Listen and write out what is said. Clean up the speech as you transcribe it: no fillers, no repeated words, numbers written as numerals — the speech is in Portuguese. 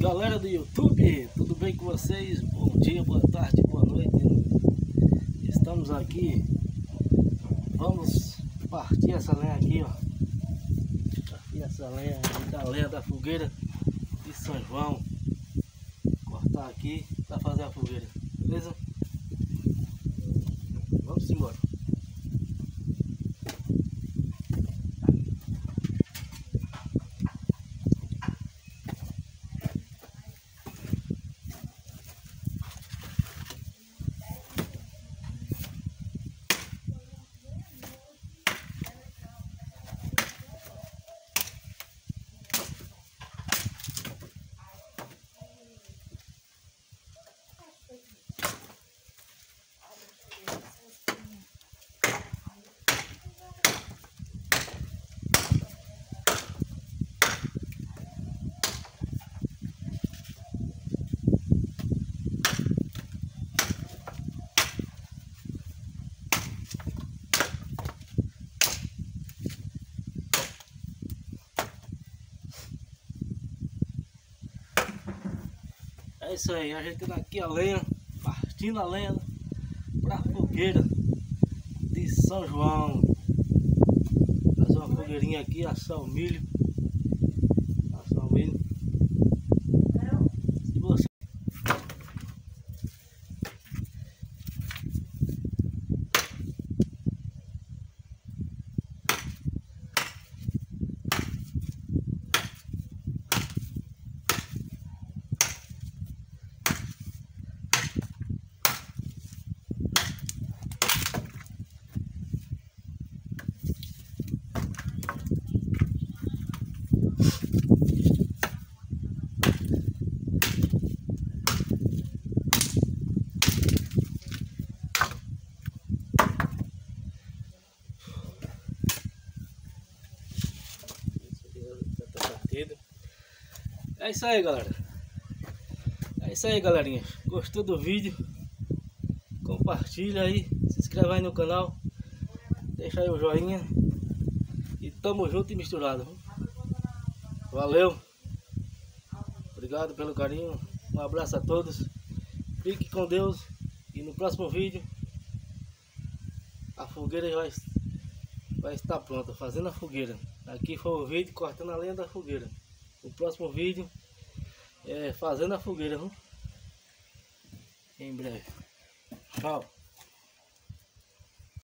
Galera do YouTube, tudo bem com vocês? Bom dia, boa tarde, boa noite. Estamos aqui. Vamos partir essa lenha aqui, ó. Partir essa lenha aqui da lenha da fogueira de São João. Cortar aqui para fazer a fogueira, beleza? Vamos embora. É isso aí, ajeitando aqui a lenha, partindo a lenha para a fogueira de São João. Fazer uma fogueirinha aqui, assar o milho. Assar o milho. Se você... É isso aí, galera. É isso aí, galerinha. Gostou do vídeo? Compartilha aí, se inscreve aí no canal, deixa aí o joinha e tamo junto e misturado. Valeu, obrigado pelo carinho, um abraço a todos, fique com Deus e no próximo vídeo a fogueira vai estar pronta, fazendo a fogueira. Aqui foi o vídeo cortando a lenha da fogueira. O próximo vídeo é fazendo a fogueira, em breve. Tchau.